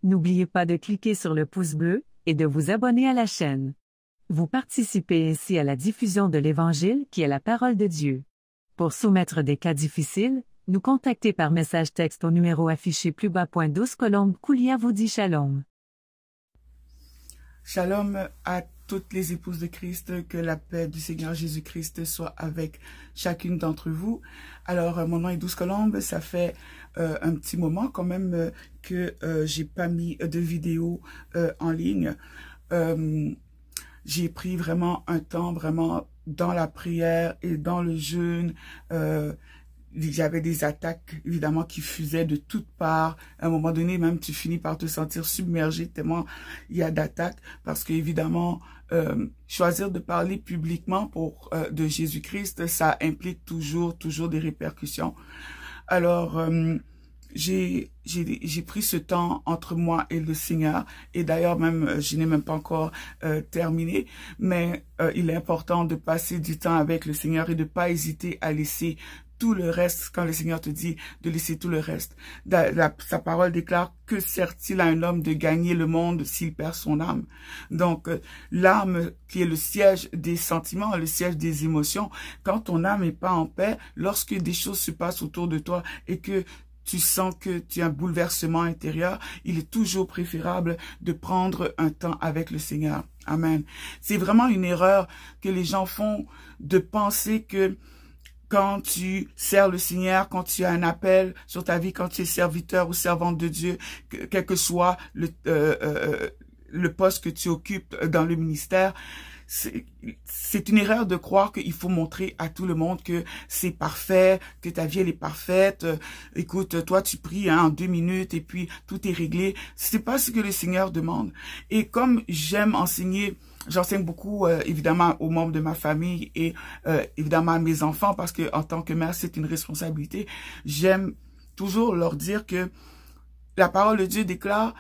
N'oubliez pas de cliquer sur le pouce bleu et de vous abonner à la chaîne. Vous participez ainsi à la diffusion de l'Évangile qui est la parole de Dieu. Pour soumettre des cas difficiles, nous contacter par message texte au numéro affiché plus bas. 12 colombe Koulia vous dit shalom. Shalom à toutes les épouses de Christ, que la paix du Seigneur Jésus-Christ soit avec chacune d'entre vous. Alors, mon nom est 12 Colombe, ça fait un petit moment quand même que j'ai pas mis de vidéo en ligne. J'ai pris vraiment un temps, vraiment dans la prière et dans le jeûne. J'avais des attaques, évidemment, qui fusaient de toutes parts. À un moment donné, même, tu finis par te sentir submergé tellement il y a d'attaques. Parce que, évidemment, choisir de parler publiquement de Jésus-Christ, ça implique toujours des répercussions. Alors, j'ai pris ce temps entre moi et le Seigneur. Et d'ailleurs, même, je n'ai même pas encore terminé. Mais il est important de passer du temps avec le Seigneur et de pas hésiter à laisser tout le reste, quand le Seigneur te dit de laisser tout le reste. Sa parole déclare que sert-il à un homme de gagner le monde s'il perd son âme. Donc, l'âme qui est le siège des sentiments, le siège des émotions, quand ton âme n'est pas en paix, lorsque des choses se passent autour de toi et que tu sens que tu as un bouleversement intérieur, il est toujours préférable de prendre un temps avec le Seigneur. Amen. C'est vraiment une erreur que les gens font de penser que quand tu sers le Seigneur, quand tu as un appel sur ta vie, quand tu es serviteur ou servante de Dieu, quel que soit le poste que tu occupes dans le ministère, c'est une erreur de croire qu'il faut montrer à tout le monde que c'est parfait, que ta vie elle est parfaite. Écoute, toi tu pries en 2 minutes et puis tout est réglé. C'est pas ce que le Seigneur demande. Et comme j'aime enseigner, j'enseigne beaucoup, évidemment, aux membres de ma famille et évidemment à mes enfants parce que en tant que mère, c'est une responsabilité. J'aime toujours leur dire que la parole de Dieu déclare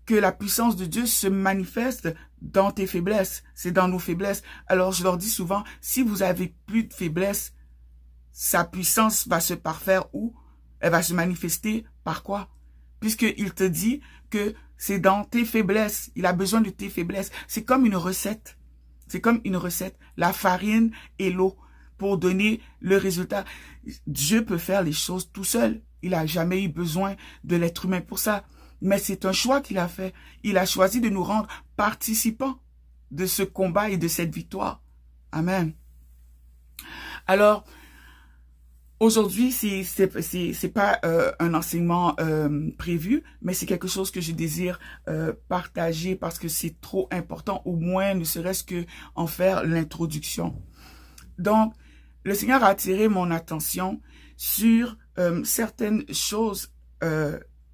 que la puissance de Dieu se manifeste dans tes faiblesses. C'est dans nos faiblesses. Alors, je leur dis souvent, si vous avez plus de faiblesses, sa puissance va se parfaire où? Elle va se manifester par quoi? Puisqu'il te dit que c'est dans tes faiblesses. Il a besoin de tes faiblesses. C'est comme une recette. C'est comme une recette. La farine et l'eau pour donner le résultat. Dieu peut faire les choses tout seul. Il n'a jamais eu besoin de l'être humain pour ça. Mais c'est un choix qu'il a fait. Il a choisi de nous rendre participants de ce combat et de cette victoire. Amen. Alors, aujourd'hui, c'est pas un enseignement prévu, mais c'est quelque chose que je désire partager parce que c'est trop important, au moins ne serait-ce que en faire l'introduction. Donc, le Seigneur a attiré mon attention sur certaines choses,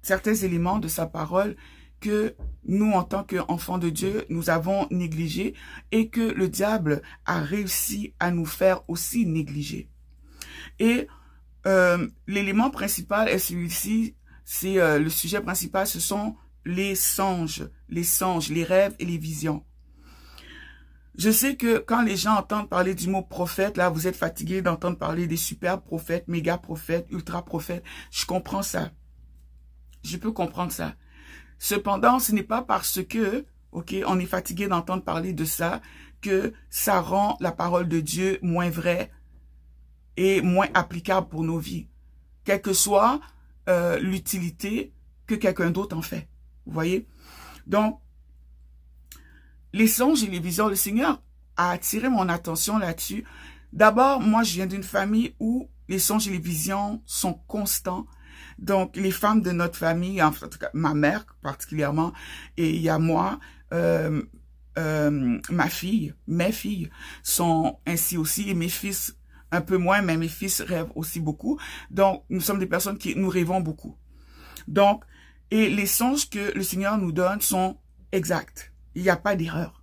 certains éléments de sa parole que nous, en tant qu'enfants de Dieu, nous avons négligés et que le diable a réussi à nous faire aussi négliger. Et l'élément principal est celui-ci, c'est le sujet principal, ce sont les songes, les rêves et les visions. Je sais que quand les gens entendent parler du mot prophète, là, vous êtes fatigués d'entendre parler des super prophètes, méga prophètes, ultra prophètes. Je comprends ça. Je peux comprendre ça. Cependant, ce n'est pas parce que, ok, on est fatigué d'entendre parler de ça, que ça rend la parole de Dieu moins vraie et moins applicable pour nos vies. Quelle que soit l'utilité que quelqu'un d'autre en fait. Vous voyez? Donc, les songes et les visions, le Seigneur a attiré mon attention là-dessus. D'abord, moi, je viens d'une famille où les songes et les visions sont constants. Donc, les femmes de notre famille, en tout cas ma mère particulièrement, et il y a moi, ma fille, mes filles sont ainsi aussi, et mes fils un peu moins, mais mes fils rêvent aussi beaucoup. Donc, nous sommes des personnes qui nous rêvons beaucoup. Donc, et les songes que le Seigneur nous donne sont exacts. Il n'y a pas d'erreur.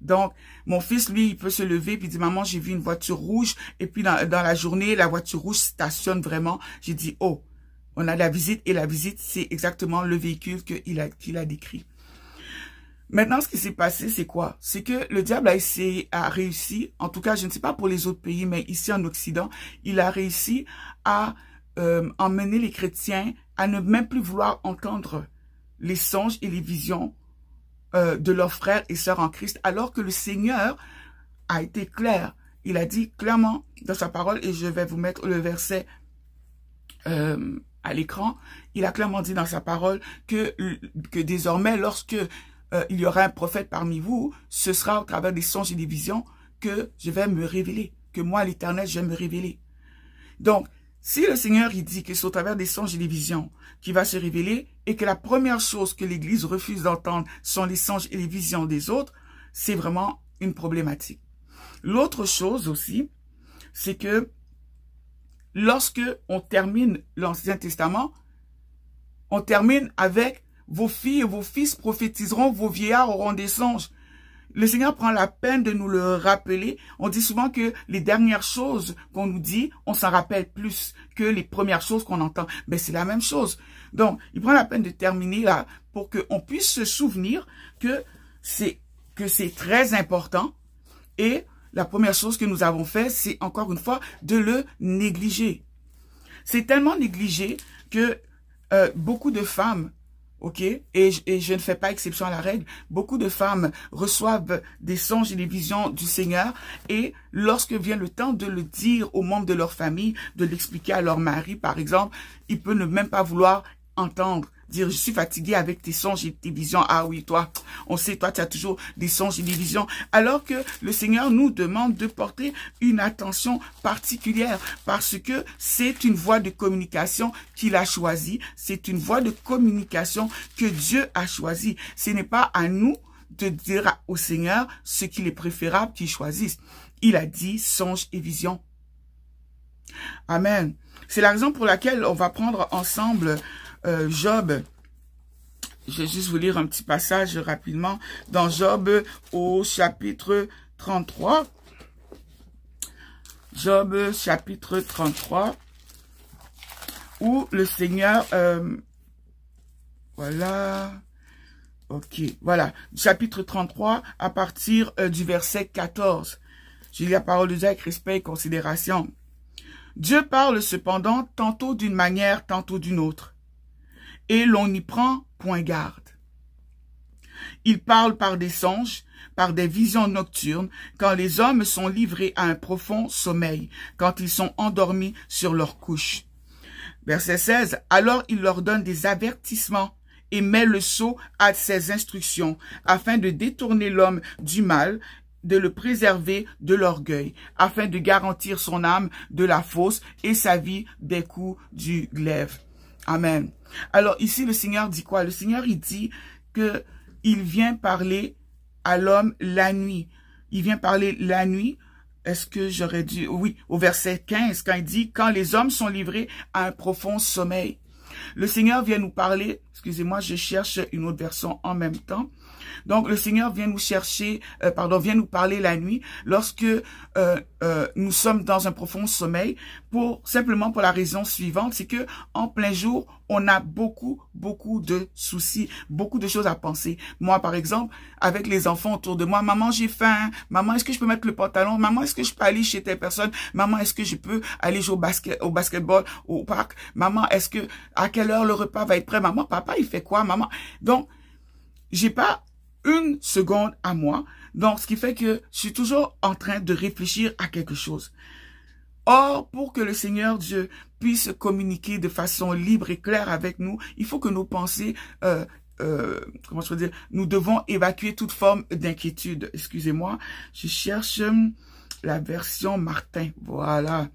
Donc, mon fils, lui, il peut se lever puis dire, maman, j'ai vu une voiture rouge. Et puis, dans la journée, la voiture rouge stationne vraiment. J'ai dit, oh, on a la visite. Et la visite, c'est exactement le véhicule qu'il a décrit. Maintenant, ce qui s'est passé, c'est quoi? C'est que le diable a réussi, en tout cas, je ne sais pas pour les autres pays, mais ici en Occident, il a réussi à emmener les chrétiens à ne même plus vouloir entendre les songes et les visions de leurs frères et sœurs en Christ, alors que le Seigneur a été clair. Il a dit clairement dans sa parole, et je vais vous mettre le verset à l'écran, il a clairement dit dans sa parole que désormais, lorsque il y aura un prophète parmi vous, ce sera au travers des songes et des visions que je vais me révéler, que moi, l'Éternel, je vais me révéler. Donc, si le Seigneur il dit que c'est au travers des songes et des visions qu'il va se révéler et que la première chose que l'Église refuse d'entendre sont les songes et les visions des autres, c'est vraiment une problématique. L'autre chose aussi, c'est que lorsque on termine l'Ancien Testament, on termine avec vos filles et vos fils prophétiseront, vos vieillards auront des songes. Le Seigneur prend la peine de nous le rappeler. On dit souvent que les dernières choses qu'on nous dit, on s'en rappelle plus que les premières choses qu'on entend. Ben, c'est la même chose. Donc, il prend la peine de terminer là pour qu'on puisse se souvenir que c'est très important. Et la première chose que nous avons fait, c'est encore une fois de le négliger. C'est tellement négligé que beaucoup de femmes, ok, et je ne fais pas exception à la règle, beaucoup de femmes reçoivent des songes et des visions du Seigneur et lorsque vient le temps de le dire aux membres de leur famille, de l'expliquer à leur mari par exemple, il peut ne même pas vouloir entendre. Dire, je suis fatigué avec tes songes et tes visions. Ah oui, toi, on sait, toi, tu as toujours des songes et des visions. Alors que le Seigneur nous demande de porter une attention particulière parce que c'est une voie de communication qu'il a choisie. C'est une voie de communication que Dieu a choisie. Ce n'est pas à nous de dire au Seigneur ce qu'il est préférable qu'il choisisse. Il a dit songes et visions. Amen. C'est la raison pour laquelle on va prendre ensemble Job. Je vais juste vous lire un petit passage rapidement dans Job au chapitre 33. Job chapitre 33 où le Seigneur voilà. Ok, voilà. Chapitre 33 à partir du verset 14. Je lis la parole de Dieu avec respect et considération. Dieu parle cependant tantôt d'une manière, tantôt d'une autre. Et l'on n'y prend point garde. Il parle par des songes, par des visions nocturnes, quand les hommes sont livrés à un profond sommeil, quand ils sont endormis sur leur couche. Verset 16. Alors il leur donne des avertissements et met le sceau à ses instructions, afin de détourner l'homme du mal, de le préserver de l'orgueil, afin de garantir son âme de la fausse et sa vie des coups du glaive. Amen. Alors ici, le Seigneur dit quoi? Le Seigneur, il dit que il vient parler à l'homme la nuit. Il vient parler la nuit. Est-ce que j'aurais dû... Oui, au verset 15, quand il dit « Quand les hommes sont livrés à un profond sommeil ». Le Seigneur vient nous parler... Excusez-moi, je cherche une autre version en même temps. Donc, le Seigneur vient nous chercher, vient nous parler la nuit lorsque nous sommes dans un profond sommeil simplement pour la raison suivante, c'est que en plein jour, on a beaucoup de soucis, beaucoup de choses à penser. Moi, par exemple, avec les enfants autour de moi, maman, j'ai faim, maman, est-ce que je peux mettre le pantalon? Maman, est-ce que je peux aller chez telle personne? Maman, est-ce que je peux aller jouer au basketball, au parc? Maman, à quelle heure le repas va être prêt? Maman, papa, il fait quoi? Maman. Donc, j'ai pas une seconde à moi. Donc, ce qui fait que je suis toujours en train de réfléchir à quelque chose. Or, pour que le Seigneur Dieu puisse communiquer de façon libre et claire avec nous, il faut que nos pensées, comment je peux dire, nous devons évacuer toute forme d'inquiétude. Excusez-moi, je cherche la version Martin. Voilà.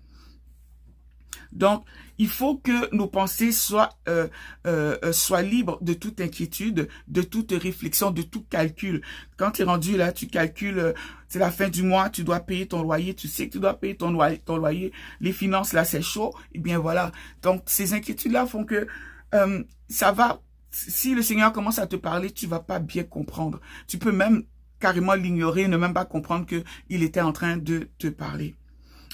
Donc, il faut que nos pensées soient libres de toute inquiétude, de toute réflexion, de tout calcul. Quand tu es rendu là, tu calcules, c'est la fin du mois, tu dois payer ton loyer, tu sais que tu dois payer ton loyer, les finances là c'est chaud, et bien voilà. Donc, ces inquiétudes-là font que ça va, si le Seigneur commence à te parler, tu vas pas bien comprendre. Tu peux même carrément l'ignorer, ne même pas comprendre qu'il était en train de te parler.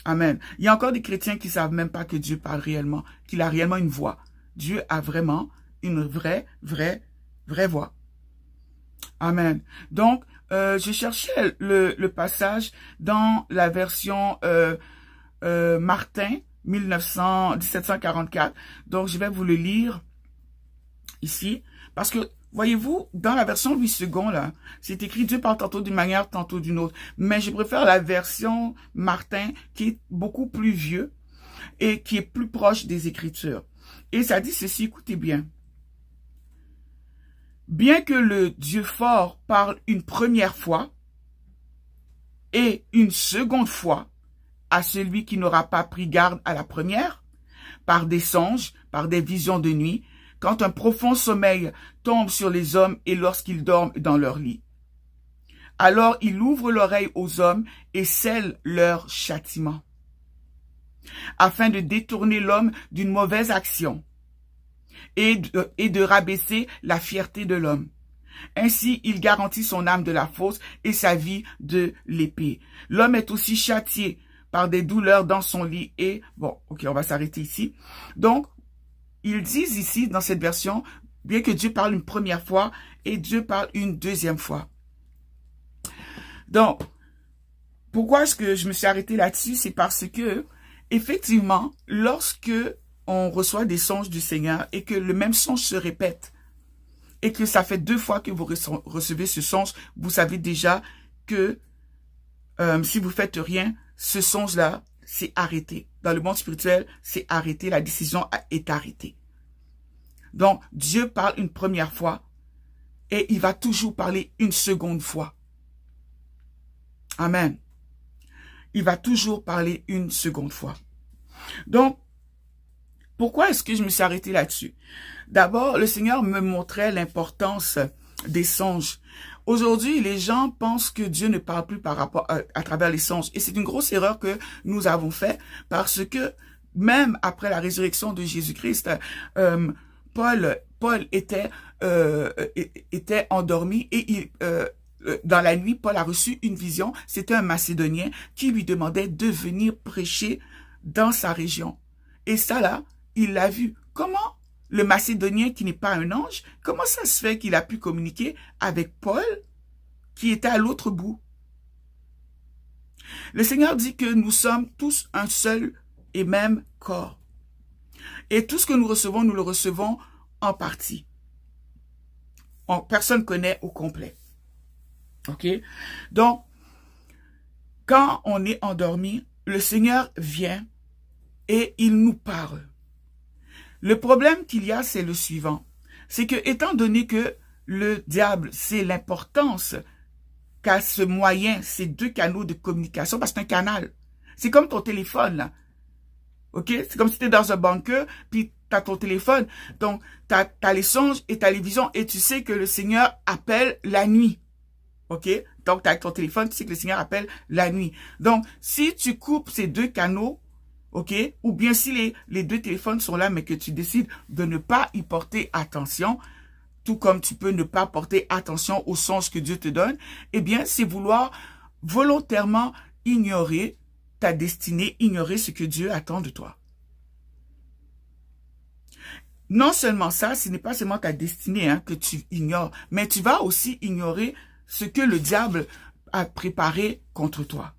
Amen. Il y a encore des chrétiens qui savent même pas que Dieu parle réellement, qu'il a réellement une voix. Dieu a vraiment une vraie voix. Amen. Donc, je cherchais le passage dans la version Martin 1744. Donc, je vais vous le lire ici. Parce que Voyez-vous, dans la version 8 secondes, là, c'est écrit Dieu parle tantôt d'une manière, tantôt d'une autre. Mais je préfère la version Martin qui est beaucoup plus vieux et qui est plus proche des Écritures. Et ça dit ceci, écoutez bien. Bien que le Dieu fort parle une première fois et une seconde fois à celui qui n'aura pas pris garde à la première, par des songes, par des visions de nuit, quand un profond sommeil tombe sur les hommes et lorsqu'ils dorment dans leur lit. Alors il ouvre l'oreille aux hommes et scelle leur châtiment, afin de détourner l'homme d'une mauvaise action et de rabaisser la fierté de l'homme. Ainsi, il garantit son âme de la fosse et sa vie de l'épée. L'homme est aussi châtié par des douleurs dans son lit et... Bon, ok, on va s'arrêter ici. Donc, ils disent ici, dans cette version, bien que Dieu parle une première fois et Dieu parle une deuxième fois. Donc, pourquoi est-ce que je me suis arrêtée là-dessus? C'est parce que, effectivement, lorsque on reçoit des songes du Seigneur et que le même songe se répète et que ça fait 2 fois que vous recevez ce songe, vous savez déjà que si vous faites rien, ce songe-là, c'est arrêté. Dans le monde spirituel, c'est arrêté. La décision est arrêtée. Donc, Dieu parle une première fois et il va toujours parler une seconde fois. Amen. Il va toujours parler une seconde fois. Donc, pourquoi est-ce que je me suis arrêtée là-dessus? D'abord, le Seigneur me montrait l'importance des songes. Aujourd'hui, les gens pensent que Dieu ne parle plus par rapport à travers les songes. Et c'est une grosse erreur que nous avons faite parce que même après la résurrection de Jésus-Christ, Paul était endormi et dans la nuit, Paul a reçu une vision. C'était un Macédonien qui lui demandait de venir prêcher dans sa région. Et ça là, il l'a vu. Comment le Macédonien qui n'est pas un ange, comment ça se fait qu'il a pu communiquer avec Paul qui était à l'autre bout? Le Seigneur dit que nous sommes tous un seul et même corps. Et tout ce que nous le recevons en partie. Personne ne connaît au complet. OK? Donc, quand on est endormi, le Seigneur vient et il nous parle. Le problème qu'il y a, c'est le suivant. C'est que, étant donné que le diable, c'est l'importance qu'a ce moyen, ces 2 canaux de communication, parce que c'est un canal. C'est comme ton téléphone, là. OK? C'est comme si tu es dans un bunker, puis tu as ton téléphone. Donc, tu as les songes et tu as les visions, et tu sais que le Seigneur appelle la nuit. OK? Donc, tu as ton téléphone, tu sais que le Seigneur appelle la nuit. Donc, si tu coupes ces 2 canaux, OK? Ou bien si les 2 téléphones sont là, mais que tu décides de ne pas y porter attention, tout comme tu peux ne pas porter attention aux songes que Dieu te donne, eh bien, c'est vouloir volontairement ignorer ta destinée, ignorer ce que Dieu attend de toi. Non seulement ça, ce n'est pas seulement ta destinée que tu ignores, mais tu vas aussi ignorer ce que le diable a préparé contre toi.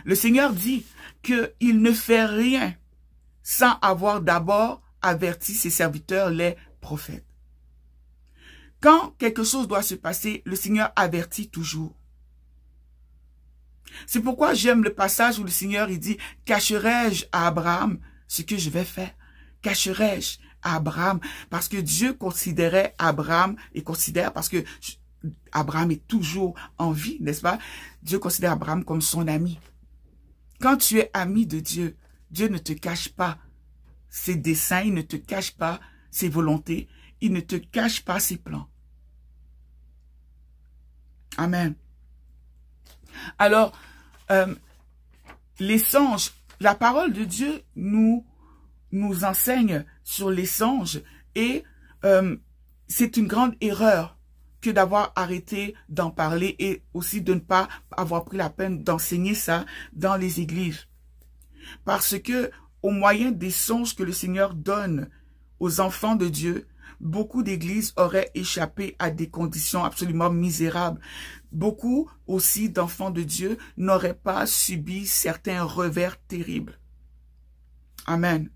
Le Seigneur dit qu'il ne fait rien sans avoir d'abord averti ses serviteurs, les prophètes. Quand quelque chose doit se passer, le Seigneur avertit toujours. C'est pourquoi j'aime le passage où le Seigneur il dit « Cacherai-je à Abraham ce que je vais faire? Cacherai-je à Abraham? » Parce que Dieu considérait Abraham et considère, parce que Abraham est toujours en vie, n'est-ce pas? Dieu considère Abraham comme son ami. Quand tu es ami de Dieu, Dieu ne te cache pas ses desseins, il ne te cache pas ses volontés, il ne te cache pas ses plans. Amen. Alors, les songes, la parole de Dieu nous enseigne sur les songes et c'est une grande erreur que d'avoir arrêté d'en parler et aussi de ne pas avoir pris la peine d'enseigner ça dans les églises. Parce que au moyen des songes que le Seigneur donne aux enfants de Dieu, beaucoup d'églises auraient échappé à des conditions absolument misérables. Beaucoup aussi d'enfants de Dieu n'auraient pas subi certains revers terribles. Amen.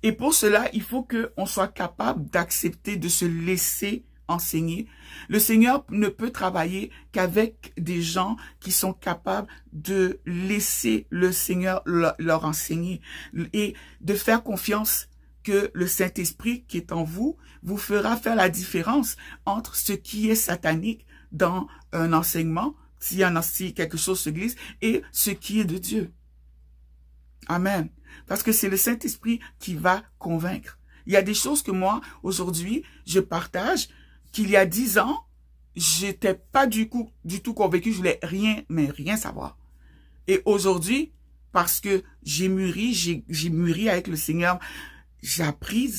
Et pour cela, il faut qu'on soit capable d'accepter de se laisser enseigner. Le Seigneur ne peut travailler qu'avec des gens qui sont capables de laisser le Seigneur leur enseigner et de faire confiance que le Saint-Esprit qui est en vous vous fera faire la différence entre ce qui est satanique dans un enseignement, si quelque chose se glisse, et ce qui est de Dieu. Amen. Parce que c'est le Saint-Esprit qui va convaincre. Il y a des choses que moi, aujourd'hui, je partage, qu'il y a 10 ans, j'étais pas du tout convaincu, je voulais rien savoir. Et aujourd'hui, parce que j'ai mûri avec le Seigneur, j'ai appris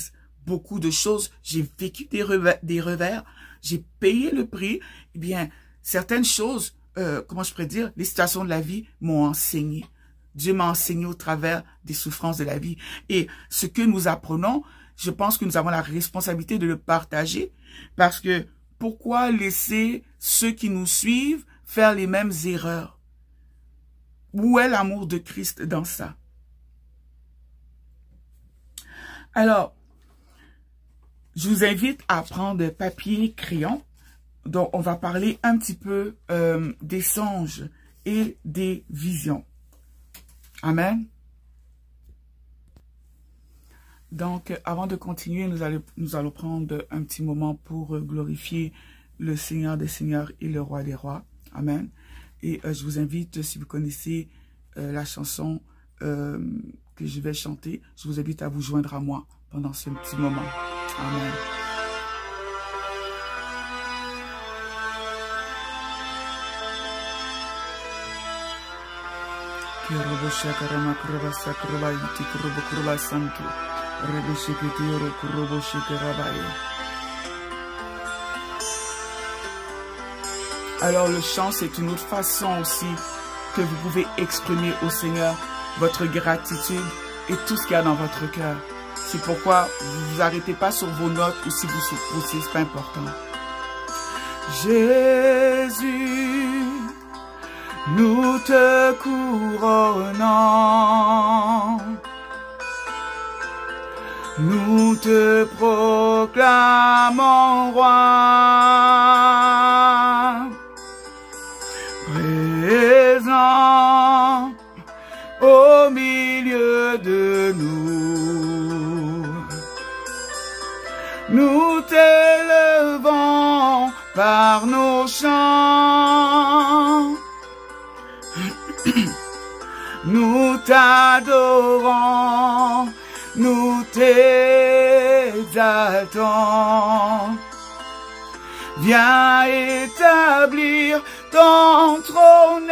beaucoup de choses, j'ai vécu des revers, j'ai payé le prix. Eh bien, certaines choses, comment je pourrais dire, les situations de la vie m'ont enseigné. Dieu m'a enseigné au travers des souffrances de la vie. Et ce que nous apprenons, je pense que nous avons la responsabilité de le partager parce que pourquoi laisser ceux qui nous suivent faire les mêmes erreurs? Où est l'amour de Christ dans ça? Alors, je vous invite à prendre papier, crayon. Donc, on va parler un petit peu des songes et des visions. Amen. Donc, avant de continuer, nous allons prendre un petit moment pour glorifier le Seigneur des Seigneurs et le Roi des Rois. Amen. Et je vous invite, si vous connaissez la chanson que je vais chanter, je vous invite à vous joindre à moi pendant ce petit moment. Amen. Alors le chant, c'est une autre façon aussi que vous pouvez exprimer au Seigneur votre gratitude et tout ce qu'il y a dans votre cœur. C'est pourquoi vous vous arrêtez pas sur vos notes ou si vous c'est pas important. Jésus, nous te couronnons, nous te proclamons roi, présent au milieu de nous. Nous t'élevons par nos chants. Nous t'adorons, nous t'exaltons. Viens établir ton trône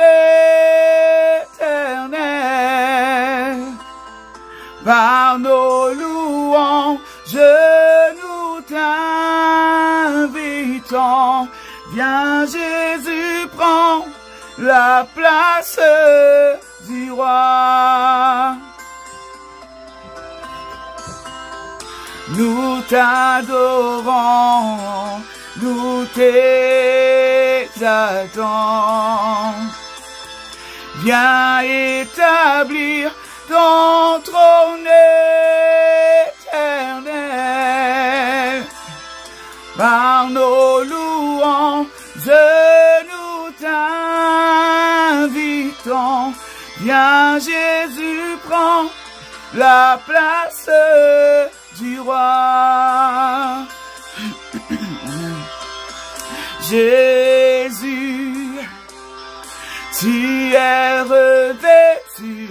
éternel. Par nos louanges, nous t'invitons. Viens Jésus, prends la place du roi. Nous t'adorons, nous t'exaltons. Viens établir ton trône éternel. Par nos louanges, nous t'invitons. Viens Jésus, prends la place du roi. Jésus, tu es revêtu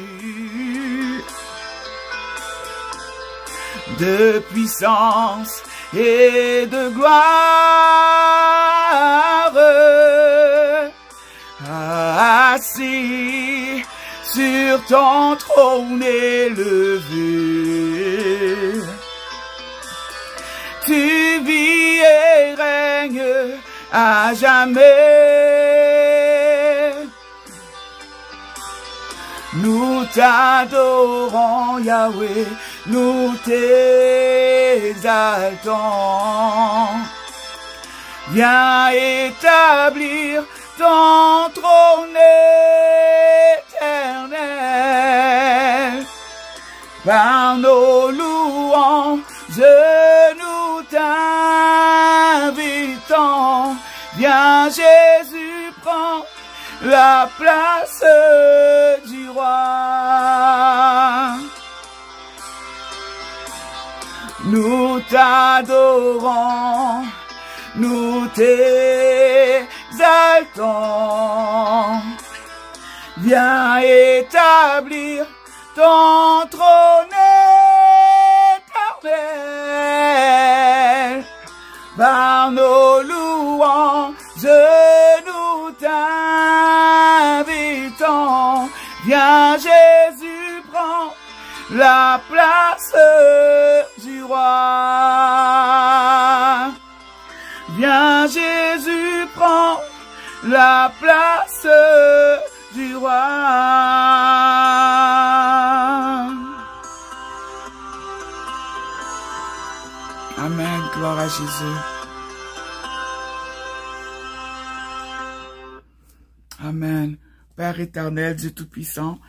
de puissance et de gloire, assis sur ton trône élevé. Tu vis et règnes à jamais. Nous t'adorons, Yahweh, nous t'exaltons. Viens établir ton trône éternel. Par nos louanges, Viens Jésus, prends la place du roi. Nous t'adorons, nous t'exaltons. Viens établir ton trône éternel. Par nos louanges, nous t'invitons. Viens Jésus, prends la place du roi. Viens Jésus, prends la place du roi. Amen, gloire à Jésus. Amen. Père éternel, Dieu Tout-Puissant,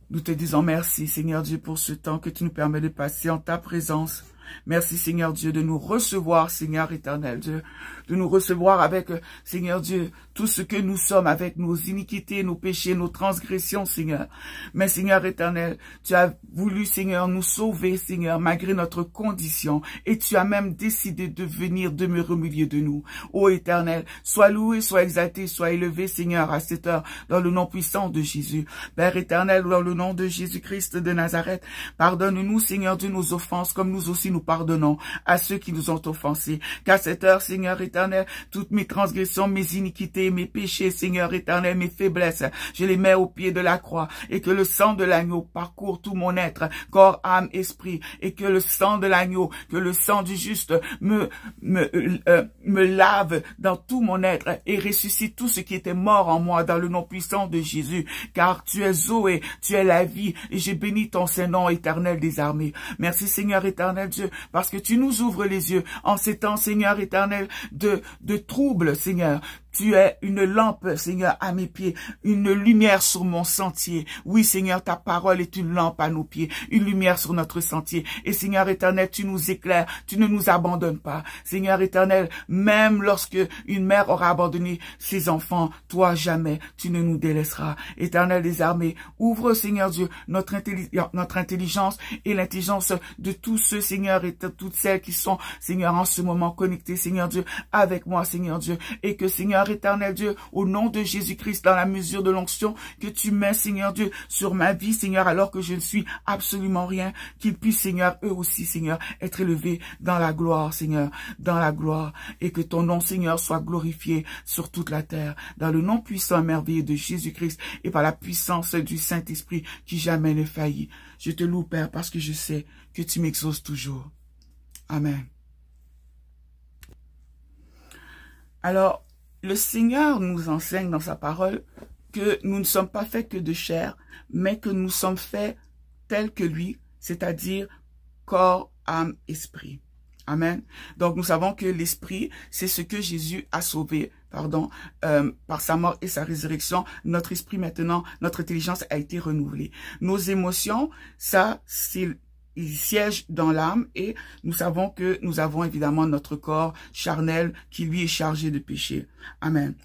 nous te disons merci, Seigneur Dieu, pour ce temps que tu nous permets de passer en ta présence. Merci, Seigneur Dieu, de nous recevoir, Seigneur éternel Dieu, de nous recevoir avec, Seigneur Dieu, tout ce que nous sommes, avec nos iniquités, nos péchés, nos transgressions, Seigneur. Mais, Seigneur éternel, tu as voulu, Seigneur, nous sauver, Seigneur, malgré notre condition, et tu as même décidé de venir demeurer au milieu de nous. Ô éternel, sois loué, sois exalté, sois élevé, Seigneur, à cette heure, dans le nom puissant de Jésus. Père éternel, dans le nom de Jésus-Christ de Nazareth, pardonne-nous, Seigneur Dieu, nos offenses, comme nous aussi nous pardonnons à ceux qui nous ont offensés. Qu'à cette heure, Seigneur éternel, toutes mes transgressions, mes iniquités, mes péchés, Seigneur éternel, mes faiblesses, je les mets au pied de la croix, et que le sang de l'agneau parcourt tout mon être, corps, âme, esprit, et que le sang de l'agneau, que le sang du juste me lave dans tout mon être et ressuscite tout ce qui était mort en moi dans le nom puissant de Jésus, car tu es Zoé, tu es la vie, et j'ai béni ton Saint-Nom éternel des armées. Merci Seigneur éternel Dieu, parce que tu nous ouvres les yeux en ces temps, Seigneur éternel, de troubles, Seigneur. Tu es une lampe, Seigneur, à mes pieds, une lumière sur mon sentier. Oui, Seigneur, ta parole est une lampe à nos pieds, une lumière sur notre sentier. Et Seigneur éternel, tu nous éclaires, tu ne nous abandonnes pas. Seigneur éternel, même lorsque une mère aura abandonné ses enfants, toi jamais, tu ne nous délaisseras. Éternel des armées, ouvre, Seigneur Dieu, notre intelligence et l'intelligence de tous ceux, Seigneur, et de toutes celles qui sont, Seigneur, en ce moment connectés, Seigneur Dieu, avec moi, Seigneur Dieu, et que, Seigneur éternel Dieu, au nom de Jésus-Christ, dans la mesure de l'onction que tu mets, Seigneur Dieu, sur ma vie, Seigneur, alors que je ne suis absolument rien, qu'ils puissent, Seigneur, eux aussi, Seigneur, être élevés dans la gloire, Seigneur, dans la gloire, et que ton nom, Seigneur, soit glorifié sur toute la terre, dans le nom puissant et merveilleux de Jésus-Christ, et par la puissance du Saint-Esprit qui jamais ne faillit. Je te loue, Père, parce que je sais que tu m'exauces toujours. Amen. Alors, le Seigneur nous enseigne dans sa parole que nous ne sommes pas faits que de chair, mais que nous sommes faits tels que lui, c'est-à-dire corps, âme, esprit. Amen. Donc nous savons que l'esprit, c'est ce que Jésus a sauvé, par sa mort et sa résurrection. Notre esprit maintenant, notre intelligence a été renouvelée. Nos émotions, ça, il siège dans l'âme et nous savons que nous avons évidemment notre corps charnel qui lui est chargé de péché. Amen.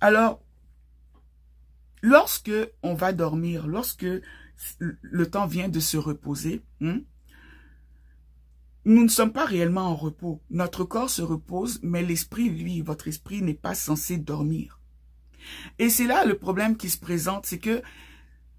Alors, lorsque on va dormir, lorsque le temps vient de se reposer, nous ne sommes pas réellement en repos. Notre corps se repose, mais l'esprit, lui, votre esprit n'est pas censé dormir. Et c'est là le problème qui se présente, c'est que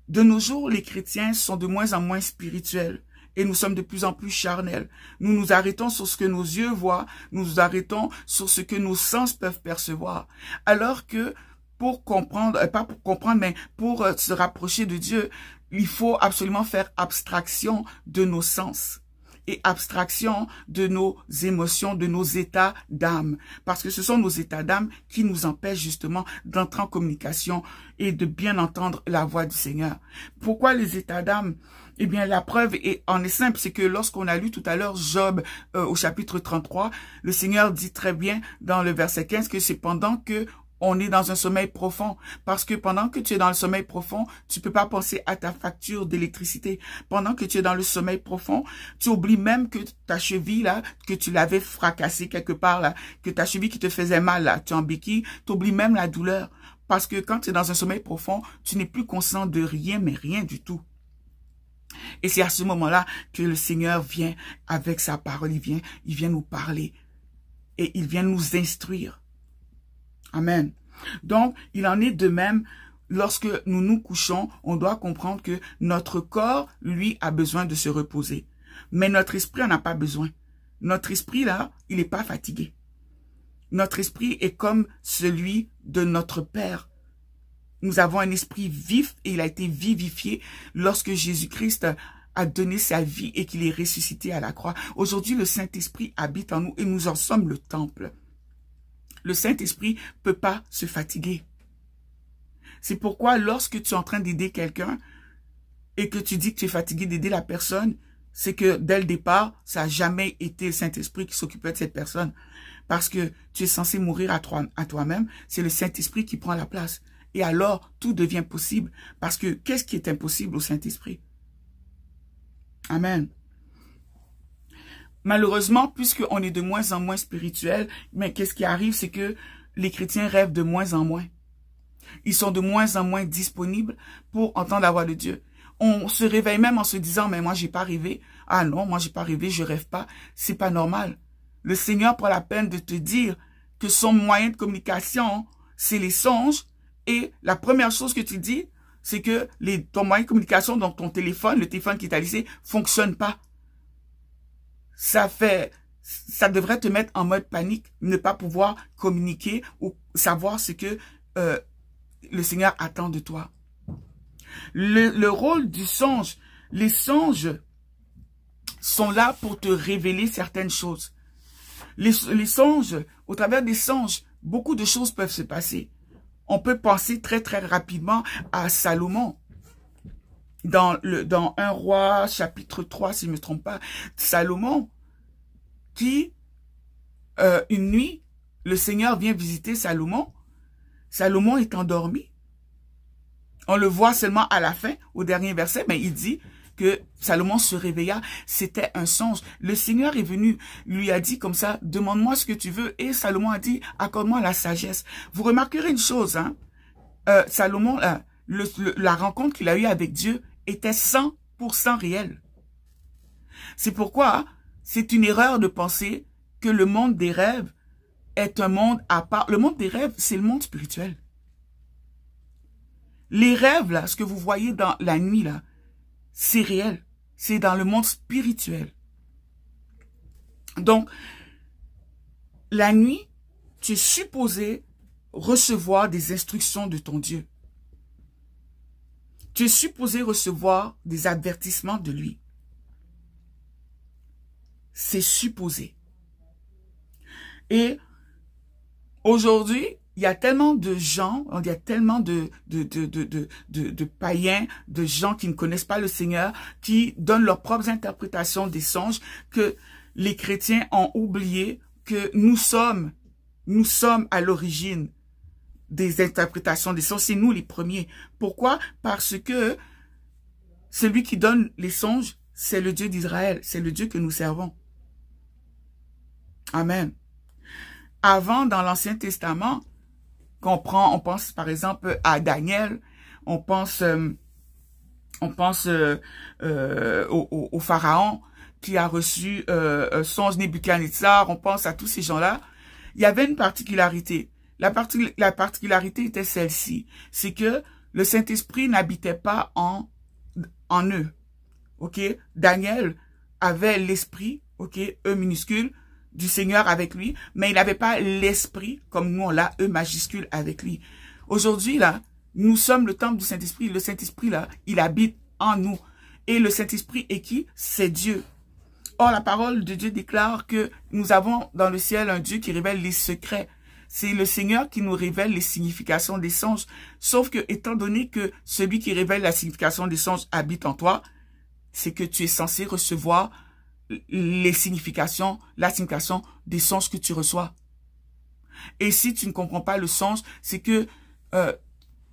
de nos jours, les chrétiens sont de moins en moins spirituels. Et nous sommes de plus en plus charnels. Nous nous arrêtons sur ce que nos yeux voient, nous nous arrêtons sur ce que nos sens peuvent percevoir. Alors que pour comprendre, pas pour comprendre, mais pour se rapprocher de Dieu, il faut absolument faire abstraction de nos sens et abstraction de nos émotions, de nos états d'âme. Parce que ce sont nos états d'âme qui nous empêchent justement d'entrer en communication et de bien entendre la voix du Seigneur. Pourquoi les états d'âme? Eh bien, la preuve en est simple, c'est que lorsqu'on a lu tout à l'heure Job au chapitre 33, le Seigneur dit très bien dans le verset 15 que c'est pendant que on est dans un sommeil profond. Parce que pendant que tu es dans le sommeil profond, tu peux pas penser à ta facture d'électricité. Pendant que tu es dans le sommeil profond, tu oublies même que ta cheville, là, que tu l'avais fracassée quelque part, là, que ta cheville qui te faisait mal, là, tu es en béquille, tu oublies même la douleur. Parce que quand tu es dans un sommeil profond, tu n'es plus conscient de rien, mais rien du tout. Et c'est à ce moment-là que le Seigneur vient avec sa parole, il vient nous parler et il vient nous instruire. Amen. Donc, il en est de même, lorsque nous nous couchons, on doit comprendre que notre corps, lui, a besoin de se reposer. Mais notre esprit en a pas besoin. Notre esprit, là, il n'est pas fatigué. Notre esprit est comme celui de notre Père. Nous avons un esprit vif et il a été vivifié lorsque Jésus-Christ a donné sa vie et qu'il est ressuscité à la croix. Aujourd'hui, le Saint-Esprit habite en nous et nous en sommes le temple. Le Saint-Esprit peut pas se fatiguer. C'est pourquoi lorsque tu es en train d'aider quelqu'un et que tu dis que tu es fatigué d'aider la personne, c'est que dès le départ, ça n'a jamais été le Saint-Esprit qui s'occupait de cette personne. Parce que tu es censé mourir à toi-même, c'est le Saint-Esprit qui prend la place. Et alors, tout devient possible. Parce que qu'est-ce qui est impossible au Saint-Esprit? Amen. Malheureusement, puisqu'on est de moins en moins spirituel, mais qu'est-ce qui arrive, c'est que les chrétiens rêvent de moins en moins. Ils sont de moins en moins disponibles pour entendre la voix de Dieu. On se réveille même en se disant, mais moi, j'ai pas rêvé. Ah non, moi, j'ai pas rêvé, je rêve pas. C'est pas normal. Le Seigneur prend la peine de te dire que son moyen de communication, c'est les songes. Et la première chose que tu dis, c'est que ton moyen de communication, donc ton téléphone, le téléphone qui t'a laissé, fonctionne pas. Ça devrait te mettre en mode panique, ne pas pouvoir communiquer ou savoir ce que le Seigneur attend de toi. Le rôle du songe, les songes sont là pour te révéler certaines choses. Les songes, au travers des songes, beaucoup de choses peuvent se passer. On peut penser très très rapidement à Salomon. Dans 1 Roi, chapitre 3, si je ne me trompe pas, Salomon, qui, une nuit, le Seigneur vient visiter Salomon. Salomon est endormi. On le voit seulement à la fin, au dernier verset, mais il dit que Salomon se réveilla. C'était un songe. Le Seigneur est venu, lui a dit comme ça, demande-moi ce que tu veux. Et Salomon a dit, accorde-moi la sagesse. Vous remarquerez une chose, hein. Salomon, la rencontre qu'il a eue avec Dieu était 100% réelle. C'est pourquoi c'est une erreur de penser que le monde des rêves est un monde à part. Le monde des rêves, c'est le monde spirituel. Les rêves, là, ce que vous voyez dans la nuit, là, c'est réel. C'est dans le monde spirituel. Donc, la nuit, tu es supposé recevoir des instructions de ton Dieu. Tu es supposé recevoir des avertissements de lui. C'est supposé. Et aujourd'hui, il y a tellement de gens, il y a tellement de païens, de gens qui ne connaissent pas le Seigneur, qui donnent leurs propres interprétations des songes, que les chrétiens ont oublié que nous sommes à l'origine des interprétations des songes. C'est nous les premiers. Pourquoi? Parce que celui qui donne les songes, c'est le Dieu d'Israël. C'est le Dieu que nous servons. Amen. Avant, dans l'Ancien Testament, on pense par exemple à Daniel, on pense au Pharaon qui a reçu songe Nebuchadnezzar, on pense à tous ces gens-là. Il y avait une particularité. La particularité était celle-ci, c'est que le Saint-Esprit n'habitait pas en eux. Ok, Daniel avait l'esprit, ok, E minuscule, du Seigneur avec lui, mais il n'avait pas l'esprit, comme nous on l'a, E majuscule avec lui. Aujourd'hui, là, nous sommes le temple du Saint-Esprit. Le Saint-Esprit, là, il habite en nous. Et le Saint-Esprit est qui? C'est Dieu. Or, la parole de Dieu déclare que nous avons dans le ciel un Dieu qui révèle les secrets. C'est le Seigneur qui nous révèle les significations des songes. Sauf que, étant donné que celui qui révèle la signification des songes habite en toi, c'est que tu es censé recevoir la signification des songes que tu reçois. Et si tu ne comprends pas le songe, c'est que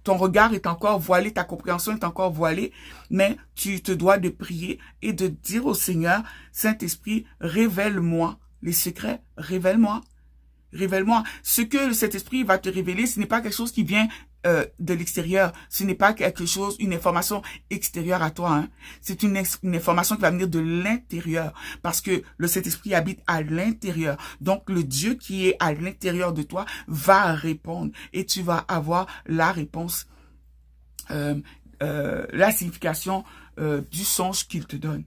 ton regard est encore voilé, ta compréhension est encore voilée, mais tu te dois de prier et de dire au Seigneur, Saint-Esprit, révèle-moi les secrets, révèle-moi. Révèle-moi. Ce que cet esprit va te révéler, ce n'est pas quelque chose qui vient de l'extérieur. Ce n'est pas quelque chose, une information extérieure à toi. Hein. C'est une information qui va venir de l'intérieur. Parce que le Saint-Esprit habite à l'intérieur. Donc, le Dieu qui est à l'intérieur de toi va répondre. Et tu vas avoir la réponse, la signification du songe qu'il te donne.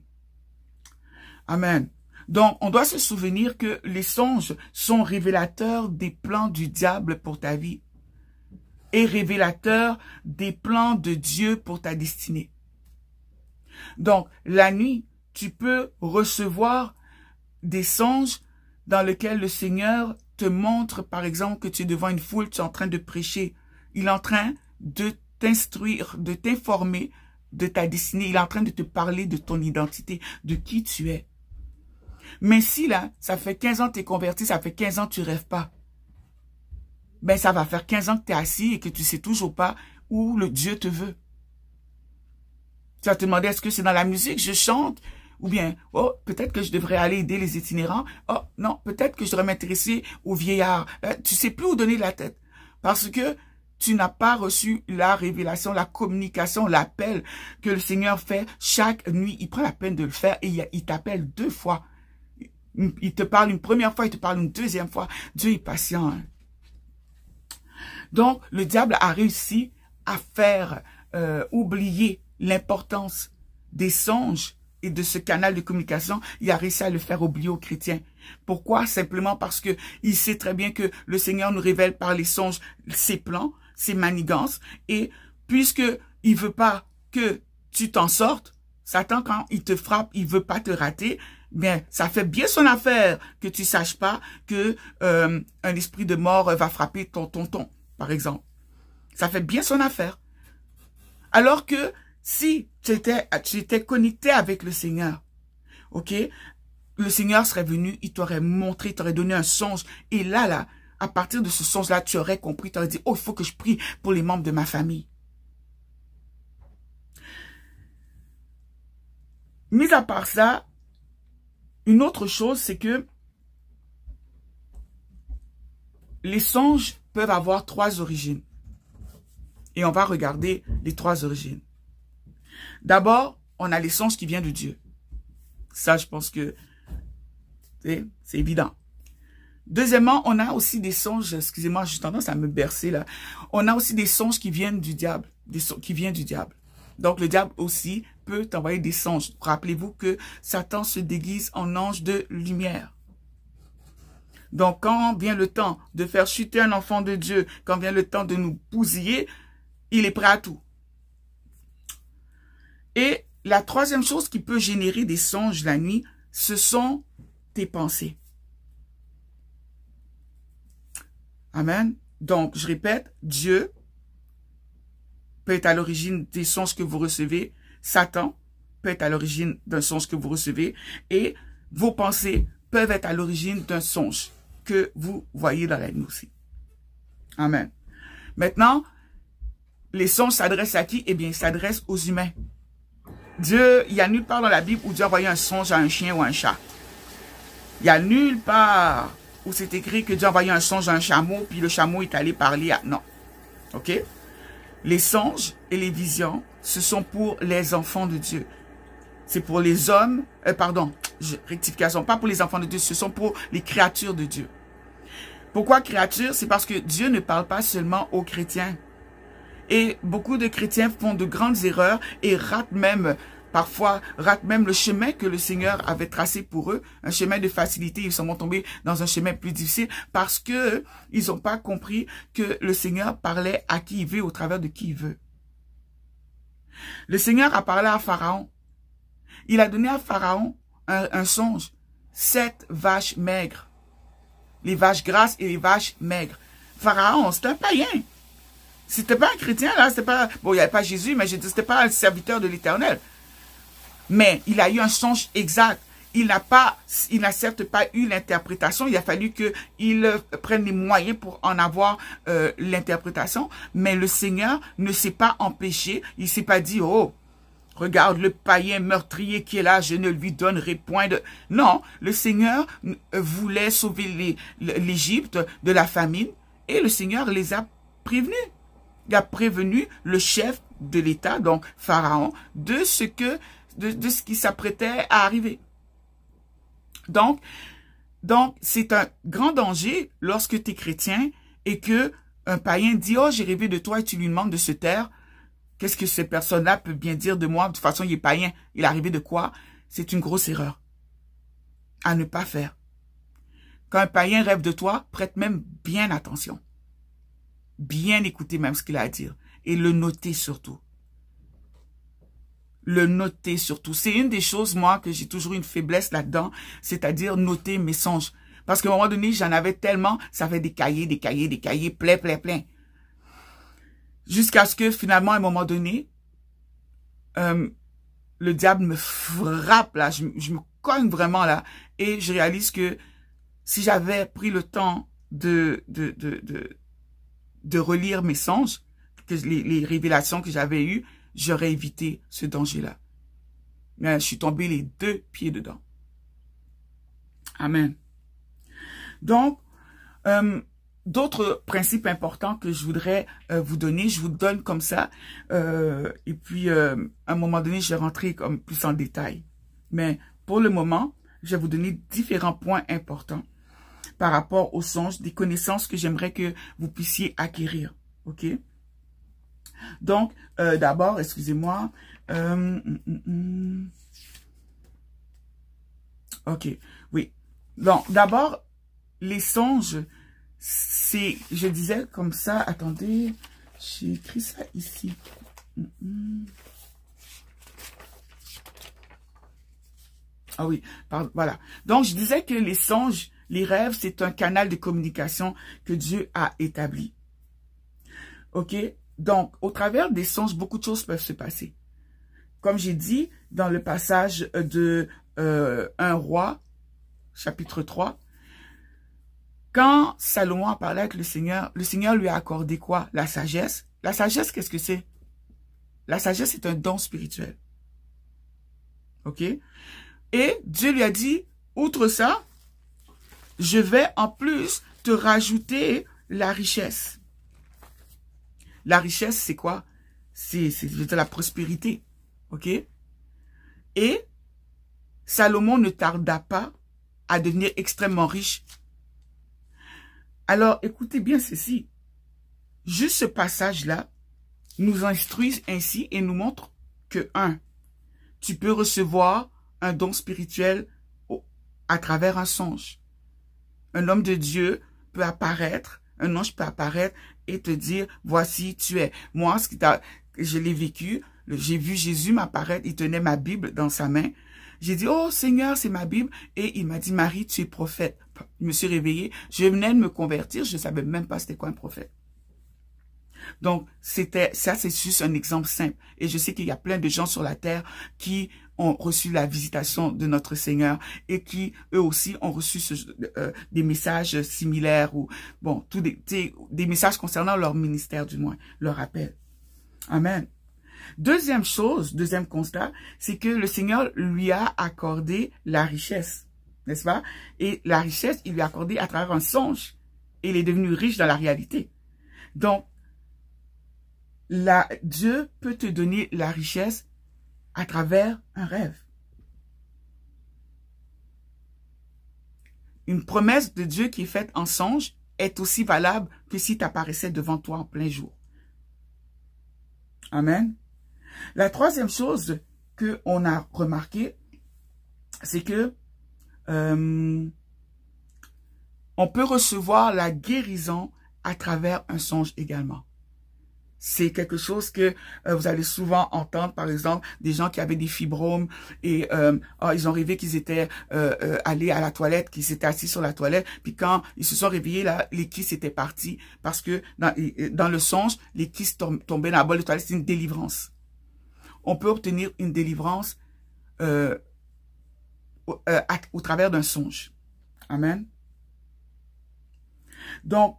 Amen. Donc, on doit se souvenir que les songes sont révélateurs des plans du diable pour ta vie et révélateurs des plans de Dieu pour ta destinée. Donc, la nuit, tu peux recevoir des songes dans lesquels le Seigneur te montre, par exemple, que tu es devant une foule, tu es en train de prêcher. Il est en train de t'instruire, de t'informer de ta destinée. Il est en train de te parler de ton identité, de qui tu es. Mais si là, ça fait 15 ans que tu es converti, ça fait 15 ans que tu rêves pas, ben ça va faire 15 ans que tu es assis et que tu sais toujours pas où le Dieu te veut. Tu vas te demander, est-ce que c'est dans la musique, je chante? Ou bien, oh, peut-être que je devrais aller aider les itinérants. Oh, non, peut-être que je devrais m'intéresser aux vieillards. Tu sais plus où donner la tête. Parce que tu n'as pas reçu la révélation, la communication, l'appel que le Seigneur fait chaque nuit. Il prend la peine de le faire et il t'appelle 2 fois. Il te parle une première fois, il te parle une deuxième fois. Dieu est patient. Hein? Donc, le diable a réussi à faire oublier l'importance des songes et de ce canal de communication. Il a réussi à le faire oublier aux chrétiens. Pourquoi? Simplement parce que il sait très bien que le Seigneur nous révèle par les songes ses plans, ses manigances. Et puisque il veut pas que tu t'en sortes, Satan, quand il te frappe, il veut pas te rater. Bien, ça fait bien son affaire que tu saches pas que un esprit de mort va frapper ton tonton, par exemple. Ça fait bien son affaire. Alors que si tu étais connecté avec le Seigneur, ok, le Seigneur serait venu, il t'aurait montré, il t'aurait donné un songe. Et là, à partir de ce songe-là, tu aurais compris, tu aurais dit, oh, il faut que je prie pour les membres de ma famille. Mis à part ça, une autre chose, c'est que les songes peuvent avoir 3 origines. Et on va regarder les 3 origines. D'abord, on a les songes qui viennent de Dieu. Ça, je pense que c'est évident. Deuxièmement, on a aussi des songes, excusez-moi, j'ai tendance à me bercer là. On a aussi des songes qui viennent du diable, qui viennent du diable. Donc, le diable aussi peut t'envoyer des songes. Rappelez-vous que Satan se déguise en ange de lumière. Donc, quand vient le temps de faire chuter un enfant de Dieu, quand vient le temps de nous bousiller, il est prêt à tout. Et la 3e chose qui peut générer des songes la nuit, ce sont tes pensées. Amen. Donc, je répète, Dieu peut être à l'origine des songes que vous recevez. Satan peut être à l'origine d'un songe que vous recevez. Et vos pensées peuvent être à l'origine d'un songe que vous voyez dans la nuit aussi. Amen. Maintenant, les songes s'adressent à qui? Eh bien, ils s'adressent aux humains. Dieu, il n'y a nulle part dans la Bible où Dieu a envoyé un songe à un chien ou à un chat. Il n'y a nulle part où c'est écrit que Dieu a envoyé un songe à un chameau, puis le chameau est allé parler à... Non. OK? Les songes et les visions, ce sont pour les enfants de Dieu. C'est pour les hommes, rectification, pas pour les enfants de Dieu, ce sont pour les créatures de Dieu. Pourquoi créatures? C'est parce que Dieu ne parle pas seulement aux chrétiens. Et beaucoup de chrétiens font de grandes erreurs et parfois ratent même le chemin que le Seigneur avait tracé pour eux, un chemin de facilité. Ils sont tombés dans un chemin plus difficile parce que ils n'ont pas compris que le Seigneur parlait à qui il veut, au travers de qui il veut. Le Seigneur a parlé à Pharaon. Il a donné à Pharaon un songe. 7 vaches maigres. Les vaches grasses et les vaches maigres. Pharaon, c'est un païen. C'était pas un chrétien, là, c'était pas... Bon, il n'y avait pas Jésus, mais c'était pas un serviteur de l'Éternel. Mais il a eu un songe exact. il n'a certes pas eu l'interprétation, il a fallu qu'il prenne les moyens pour en avoir l'interprétation, mais le Seigneur ne s'est pas empêché, il s'est pas dit, oh, regarde le païen meurtrier qui est là, je ne lui donnerai point de... Non, le Seigneur voulait sauver l'Égypte de la famine et le Seigneur les a prévenus. Il a prévenu le chef de l'État, donc Pharaon, de ce qui s'apprêtait à arriver. Donc c'est un grand danger lorsque tu es chrétien et que un païen dit, oh, j'ai rêvé de toi et tu lui demandes de se taire. Qu'est-ce que cette personne-là peut bien dire de moi? De toute façon, il est païen. Il est arrivé de quoi? C'est une grosse erreur à ne pas faire. Quand un païen rêve de toi, prête même bien attention. Bien écouter même ce qu'il a à dire. Et le noter surtout. Le noter surtout. C'est une des choses, moi, que j'ai toujours une faiblesse là-dedans, c'est-à-dire noter mes songes. Parce qu'à un moment donné, j'en avais tellement, ça fait des cahiers, plein. Jusqu'à ce que, finalement, à un moment donné, le diable me frappe, là, je me cogne vraiment, là, et je réalise que si j'avais pris le temps de relire mes songes, les révélations que j'avais eues, j'aurais évité ce danger-là. Mais je suis tombé les 2 pieds dedans. Amen. Donc, d'autres principes importants que je voudrais vous donner, je vous donne comme ça. Et puis, à un moment donné, je vais rentrer comme plus en détail. Mais pour le moment, je vais vous donner différents points importants par rapport aux songes, des connaissances que j'aimerais que vous puissiez acquérir. OK? Donc, d'abord, excusez-moi. OK, oui. Donc, d'abord, les songes, c'est, je disais comme ça, attendez, j'ai écrit ça ici. Ah oui, pardon, voilà. Donc, je disais que les songes, les rêves, c'est un canal de communication que Dieu a établi. OK? Donc, au travers des songes, beaucoup de choses peuvent se passer. Comme j'ai dit dans le passage de 1 Roi, chapitre 3, quand Salomon a parlé avec le Seigneur lui a accordé quoi? La sagesse. La sagesse, qu'est-ce que c'est? La sagesse, c'est un don spirituel. OK? Et Dieu lui a dit, outre ça, je vais en plus te rajouter la richesse. La richesse, c'est quoi? C'est de la prospérité. OK? Et Salomon ne tarda pas à devenir extrêmement riche. Alors, écoutez bien ceci. Juste ce passage-là nous instruit ainsi et nous montre que, 1, tu peux recevoir un don spirituel à travers un songe. Un homme de Dieu peut apparaître, un ange peut apparaître et te dire, voici, tu es. Moi, je l'ai vécu, j'ai vu Jésus m'apparaître, il tenait ma Bible dans sa main. J'ai dit, oh Seigneur, c'est ma Bible. Et il m'a dit, Marie, tu es prophète. Je me suis réveillée, je venais de me convertir, je ne savais même pas c'était quoi un prophète. Donc, ça c'est juste un exemple simple. Et je sais qu'il y a plein de gens sur la terre qui ont reçu la visitation de notre Seigneur et qui, eux aussi, ont reçu des messages similaires ou, bon, des messages concernant leur ministère du moins, leur appel. Amen. Deuxième chose, deuxième constat, c'est que le Seigneur lui a accordé la richesse, n'est-ce pas? Et la richesse, il lui a accordé à travers un songe. Et il est devenu riche dans la réalité. Donc, Dieu peut te donner la richesse à travers un rêve. Une promesse de Dieu qui est faite en songe est aussi valable que si tu apparaissais devant toi en plein jour. Amen. La troisième chose qu'on a remarqué, c'est que on peut recevoir la guérison à travers un songe également. C'est quelque chose que vous allez souvent entendre, par exemple, des gens qui avaient des fibromes et ils ont rêvé qu'ils étaient allés à la toilette, qu'ils s'étaient assis sur la toilette, puis quand ils se sont réveillés, là, les kystes étaient partis parce que dans le songe, les kystes tombaient dans la boîte de toilette, c'est une délivrance. On peut obtenir une délivrance au travers d'un songe. Amen. Donc,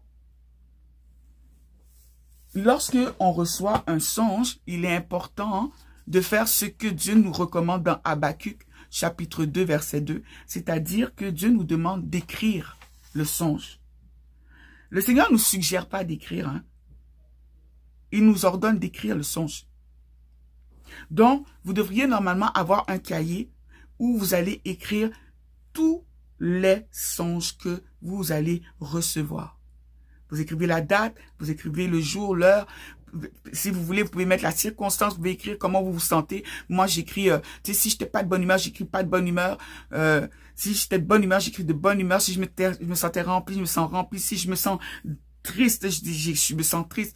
lorsque on reçoit un songe, il est important de faire ce que Dieu nous recommande dans Habakkuk, chapitre 2, verset 2, c'est-à-dire que Dieu nous demande d'écrire le songe. Le Seigneur ne nous suggère pas d'écrire, hein. Il nous ordonne d'écrire le songe. Donc, vous devriez normalement avoir un cahier où vous allez écrire tous les songes que vous allez recevoir. Vous écrivez la date, vous écrivez le jour, l'heure. Si vous voulez, vous pouvez mettre la circonstance, vous pouvez écrire comment vous vous sentez. Moi, j'écris, tu sais, si j'étais pas de bonne humeur, j'écris pas de bonne humeur. Si j'étais de bonne humeur, j'écris de bonne humeur. Si je me sentais rempli, je me sens rempli. Si je me sens triste, je me sens triste.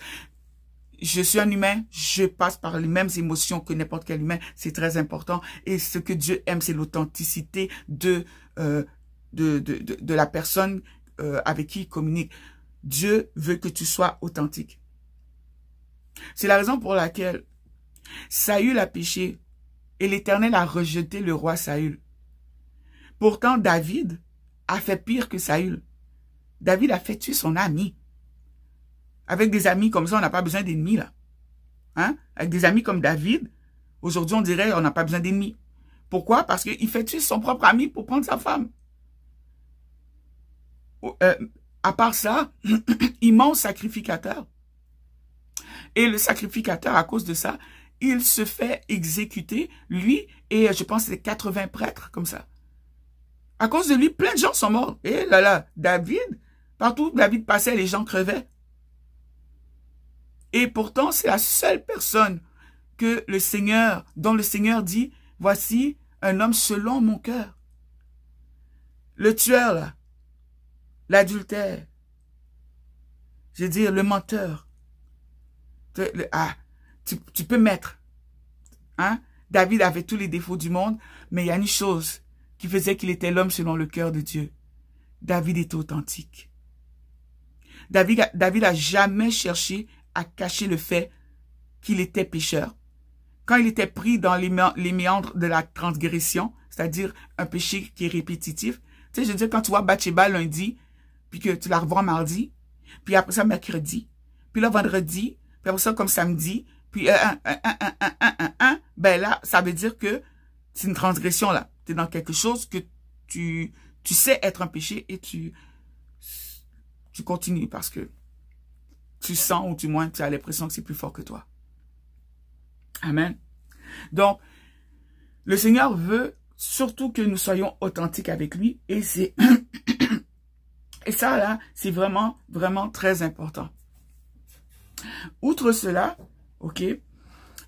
Je suis un humain, je passe par les mêmes émotions que n'importe quel humain. C'est très important. Et ce que Dieu aime, c'est l'authenticité de la personne avec qui il communique. Dieu veut que tu sois authentique. C'est la raison pour laquelle Saül a péché et l'Éternel a rejeté le roi Saül. Pourtant, David a fait pire que Saül. David a fait tuer son ami. Avec des amis comme ça, on n'a pas besoin d'ennemis, là. Hein? Avec des amis comme David, aujourd'hui, on dirait on n'a pas besoin d'ennemis. Pourquoi? Parce qu'il fait tuer son propre ami pour prendre sa femme. À part ça, immense sacrificateur. Et le sacrificateur, à cause de ça, il se fait exécuter, lui, et je pense que c'est 80 prêtres, comme ça. À cause de lui, plein de gens sont morts. Et là, David, partout où David passait, les gens crevaient. Et pourtant, c'est la seule personne que le Seigneur, dont le Seigneur dit, voici un homme selon mon cœur. Le tueur, là, l'adultère, je veux dire, le menteur. Tu peux mettre. Hein? David avait tous les défauts du monde, mais il y a une chose qui faisait qu'il était l'homme selon le cœur de Dieu. David était authentique. David a jamais cherché à cacher le fait qu'il était pécheur. Quand il était pris dans les méandres de la transgression, c'est-à-dire un péché qui est répétitif, tu sais, je veux dire, quand tu vois Bathsheba lundi, puis que tu la revois mardi, puis après ça mercredi, puis là vendredi, puis après ça comme samedi, puis ben là, ça veut dire que c'est une transgression là. Tu es dans quelque chose que tu sais être un péché et tu continues parce que tu sens ou du moins tu as l'impression que c'est plus fort que toi. Amen. Donc, le Seigneur veut surtout que nous soyons authentiques avec lui et c'est et ça là, c'est vraiment, vraiment très important. Outre cela, ok,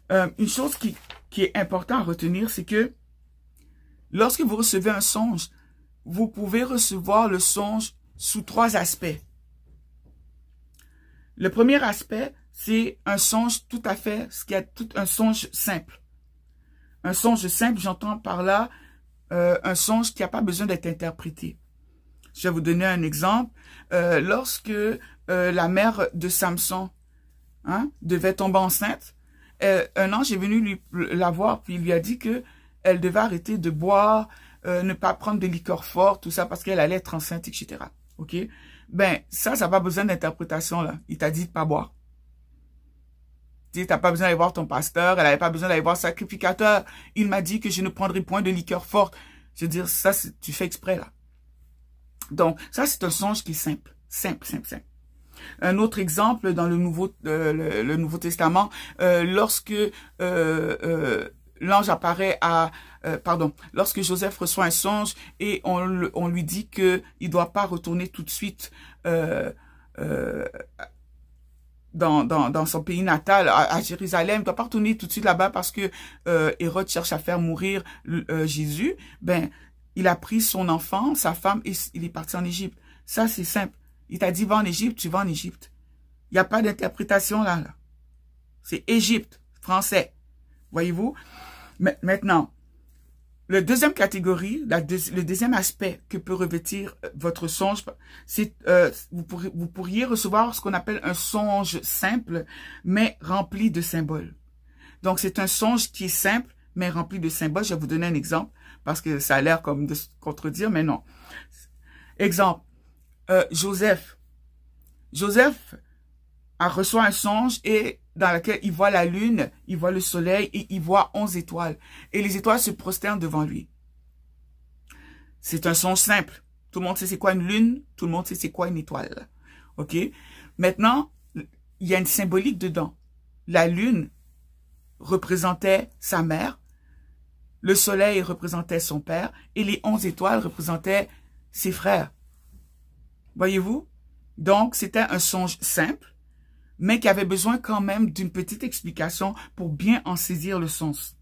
une chose qui est importante à retenir, c'est que lorsque vous recevez un songe, vous pouvez recevoir le songe sous 3 aspects. Le premier aspect, c'est un songe tout à fait, un songe simple. Un songe simple, j'entends par là un songe qui n'a pas besoin d'être interprété. Je vais vous donner un exemple. Lorsque la mère de Samson devait tomber enceinte, un ange est venu la voir, puis il lui a dit que elle devait arrêter de boire, ne pas prendre de liqueur forte, tout ça, parce qu'elle allait être enceinte, etc. OK? Ben, ça n'a pas besoin d'interprétation, là. Il t'a dit de pas boire. Tu n'as pas besoin d'aller voir ton pasteur, elle n'avait pas besoin d'aller voir le sacrificateur. Il m'a dit que je ne prendrai point de liqueur forte. Je veux dire, ça, tu fais exprès, là. Donc, ça, c'est un songe qui est simple. Simple. Un autre exemple dans le Nouveau Testament, lorsque l'ange apparaît lorsque Joseph reçoit un songe et on lui dit que il doit pas retourner tout de suite dans son pays natal, à Jérusalem, il doit pas retourner tout de suite là-bas parce que Hérode cherche à faire mourir Jésus. Ben, il a pris son enfant, sa femme, et il est parti en Égypte. Ça, c'est simple. Il t'a dit, va en Égypte, tu vas en Égypte. Il n'y a pas d'interprétation là. C'est Égypte, français. Voyez-vous? Maintenant, la deuxième catégorie, le deuxième aspect que peut revêtir votre songe, c'est vous pourriez recevoir ce qu'on appelle un songe simple, mais rempli de symboles. Donc, c'est un songe qui est simple, mais rempli de symboles. Je vais vous donner un exemple. parce que ça a l'air comme de se contredire, mais non. Exemple, Joseph. Joseph reçoit un songe et dans lequel il voit la lune, il voit le soleil et il voit 11 étoiles. Et les étoiles se prosternent devant lui. C'est un songe simple. Tout le monde sait c'est quoi une lune, tout le monde sait c'est quoi une étoile. OK? Maintenant, il y a une symbolique dedans. La lune représentait sa mère, le soleil représentait son père et les 11 étoiles représentaient ses frères. Voyez-vous? Donc, c'était un songe simple, mais qui avait besoin quand même d'une petite explication pour bien en saisir le sens.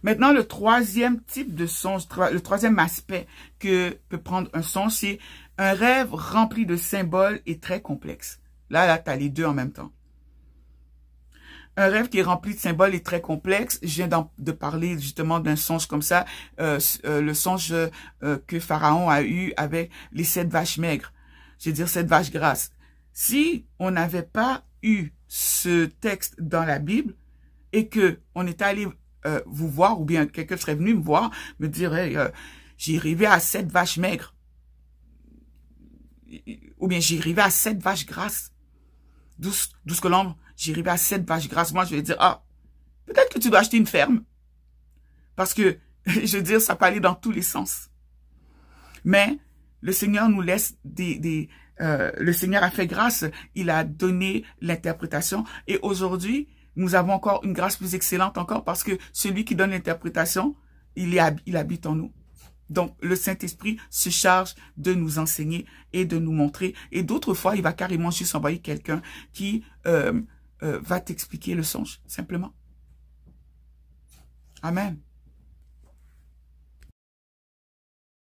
Maintenant, le troisième type de songe, le troisième aspect que peut prendre un songe, c'est un rêve rempli de symboles et très complexe. Là, tu as les deux en même temps. Un rêve qui est rempli de symboles et très complexe. Je viens de parler justement d'un songe comme ça, le songe que Pharaon a eu avec les 7 vaches maigres. Je veux dire 7 vaches grasses. Si on n'avait pas eu ce texte dans la Bible et que on était allé vous voir, ou bien quelqu'un serait venu me voir, me dire hey, j'ai rêvé à 7 vaches maigres, ou bien j'ai rêvé à 7 vaches grasses, 12 colombes, j'ai rêvé à 7 vaches grasses. Moi, je vais dire, ah, peut-être que tu dois acheter une ferme. Parce que, je veux dire, ça peut aller dans tous les sens. Mais, le Seigneur nous laisse le Seigneur a fait grâce. Il a donné l'interprétation. Et aujourd'hui, nous avons encore une grâce plus excellente encore parce que celui qui donne l'interprétation, il habite en nous. Donc, le Saint-Esprit se charge de nous enseigner et de nous montrer. Et d'autres fois, il va carrément juste envoyer quelqu'un qui va t'expliquer le songe, simplement. Amen.